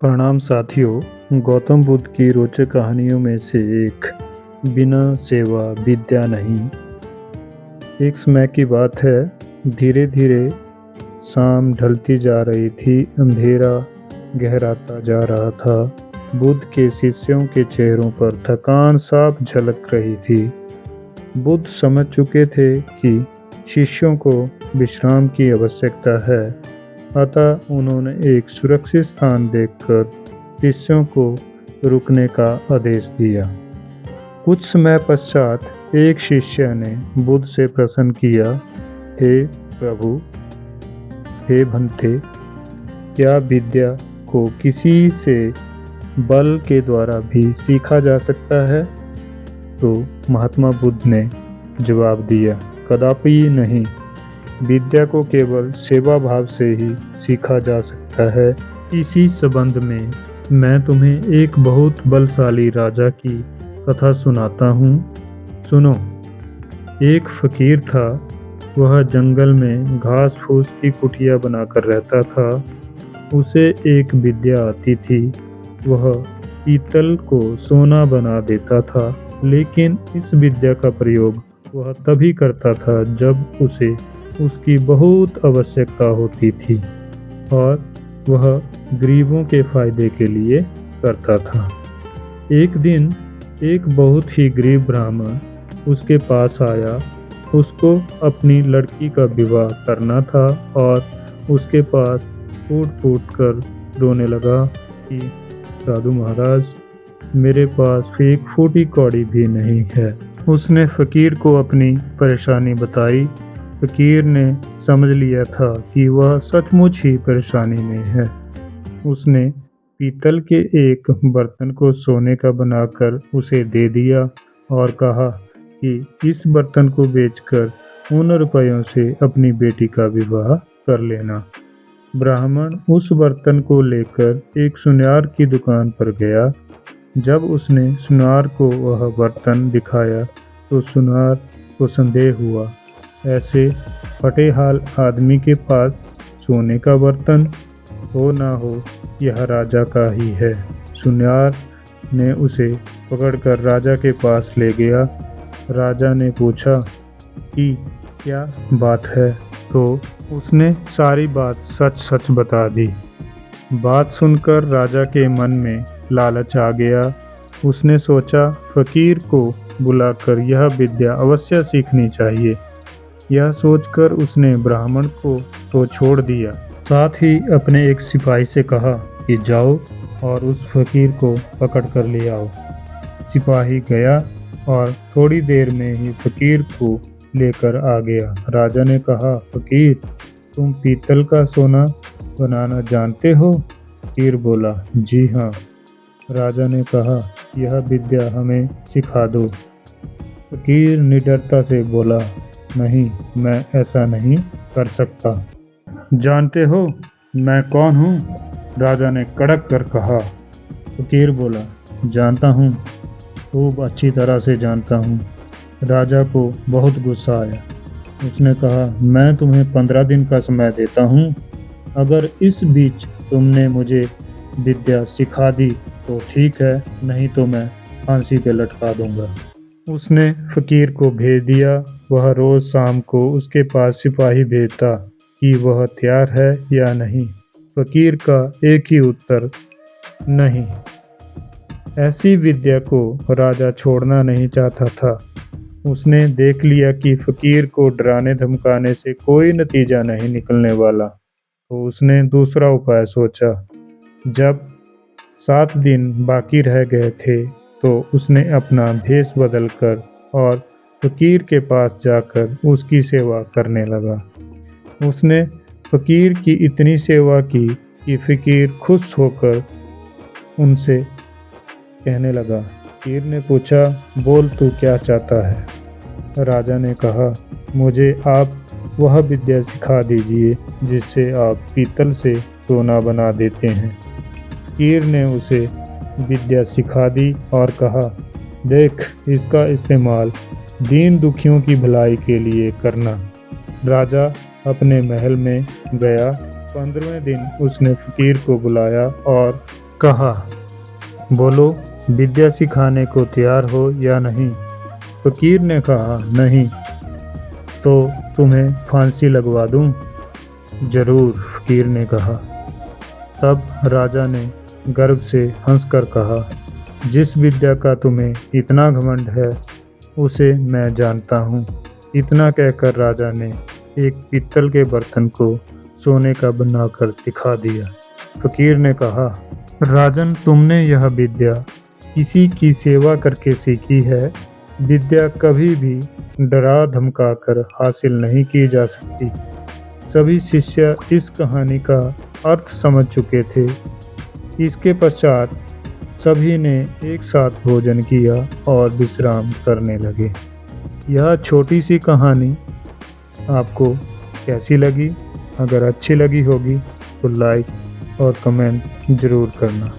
प्रणाम साथियों। गौतम बुद्ध की रोचक कहानियों में से एक बिना सेवा विद्या नहीं। एक समय की बात है। धीरे धीरे शाम ढलती जा रही थी, अंधेरा गहराता जा रहा था। बुद्ध के शिष्यों के चेहरों पर थकान साफ झलक रही थी। बुद्ध समझ चुके थे कि शिष्यों को विश्राम की आवश्यकता है, अतः उन्होंने एक सुरक्षित स्थान देखकर शिष्यों को रुकने का आदेश दिया। कुछ समय पश्चात एक शिष्य ने बुद्ध से प्रश्न किया, हे प्रभु, हे भंते, क्या विद्या को किसी से बल के द्वारा भी सीखा जा सकता है? तो महात्मा बुद्ध ने जवाब दिया, कदापि नहीं। विद्या को केवल सेवा भाव से ही सीखा जा सकता है। इसी संबंध में मैं तुम्हें एक बहुत बलशाली राजा की कथा सुनाता हूँ। सुनो। एक फकीर था। वह जंगल में घास फूस की कुटिया बनाकर रहता था। उसे एक विद्या आती थी। वह पीतल को सोना बना देता था, लेकिन इस विद्या का प्रयोग वह तभी करता था जब उसे उसकी बहुत आवश्यकता होती थी, और वह गरीबों के फायदे के लिए करता था। एक दिन एक बहुत ही गरीब ब्राह्मण उसके पास आया। उसको अपनी लड़की का विवाह करना था और उसके पास फूट फूट कर रोने लगा कि साधु महाराज, मेरे पास एक फूटी कौड़ी भी नहीं है। उसने फकीर को अपनी परेशानी बताई। फकीर ने समझ लिया था कि वह सचमुच ही परेशानी में है। उसने पीतल के एक बर्तन को सोने का बनाकर उसे दे दिया और कहा कि इस बर्तन को बेचकर उन रुपयों से अपनी बेटी का विवाह कर लेना। ब्राह्मण उस बर्तन को लेकर एक सुनार की दुकान पर गया। जब उसने सुनार को वह बर्तन दिखाया तो सुनार को संदेह हुआ। ऐसे फटे हाल आदमी के पास सोने का बर्तन हो ना हो, यह राजा का ही है। सुनार ने उसे पकड़कर राजा के पास ले गया। राजा ने पूछा कि क्या बात है, तो उसने सारी बात सच सच बता दी। बात सुनकर राजा के मन में लालच आ गया। उसने सोचा, फकीर को बुलाकर यह विद्या अवश्य सीखनी चाहिए। यह सोचकर उसने ब्राह्मण को तो छोड़ दिया, साथ ही अपने एक सिपाही से कहा कि जाओ और उस फकीर को पकड़ कर ले आओ। सिपाही गया और थोड़ी देर में ही फकीर को लेकर आ गया। राजा ने कहा, फकीर, तुम पीतल का सोना बनाना जानते हो? फकीर बोला, जी हाँ। राजा ने कहा, यह विद्या हमें सिखा दो। फकीर निडरता से बोला, नहीं, मैं ऐसा नहीं कर सकता। जानते हो मैं कौन हूँ? राजा ने कड़क कर कहा। फकीर बोला, जानता हूँ, खूब अच्छी तरह से जानता हूँ। राजा को बहुत गुस्सा आया। उसने कहा, मैं तुम्हें 15 दिन का समय देता हूँ। अगर इस बीच तुमने मुझे विद्या सिखा दी तो ठीक है, नहीं तो मैं फांसी पे लटका दूंगा। उसने फकीर को भेज दिया। वह रोज शाम को उसके पास सिपाही भेजता कि वह तैयार है या नहीं। फकीर का एक ही उत्तर, नहीं। ऐसी विद्या को राजा छोड़ना नहीं चाहता था। उसने देख लिया कि फकीर को डराने धमकाने से कोई नतीजा नहीं निकलने वाला, तो उसने दूसरा उपाय सोचा। जब 7 दिन बाकी रह गए थे तो उसने अपना भेष बदलकर और फकीर के पास जाकर उसकी सेवा करने लगा। उसने फकीर की इतनी सेवा की कि फकीर खुश होकर उनसे कहने लगा। फकीर ने पूछा, बोल तू क्या चाहता है? राजा ने कहा, मुझे आप वह विद्या सिखा दीजिए जिससे आप पीतल से सोना बना देते हैं। फकीर ने उसे विद्या सिखा दी और कहा, देख, इसका इस्तेमाल दीन दुखियों की भलाई के लिए करना। राजा अपने महल में गया। 15वें दिन उसने फकीर को बुलाया और कहा, बोलो, विद्या सिखाने को तैयार हो या नहीं? फकीर ने कहा, नहीं। तो तुम्हें फांसी लगवा दूं? जरूर, फकीर ने कहा। तब राजा ने गर्व से हंसकर कहा, जिस विद्या का तुम्हें इतना घमंड है उसे मैं जानता हूँ। इतना कहकर राजा ने एक पीतल के बर्तन को सोने का बनाकर दिखा दिया। फकीर ने कहा, राजन, तुमने यह विद्या किसी की सेवा करके सीखी है। विद्या कभी भी डरा धमकाकर हासिल नहीं की जा सकती। सभी शिष्य इस कहानी का अर्थ समझ चुके थे। इसके पश्चात सभी ने एक साथ भोजन किया और विश्राम करने लगे। यह छोटी सी कहानी आपको कैसी लगी? अगर अच्छी लगी होगी तो लाइक और कमेंट ज़रूर करना।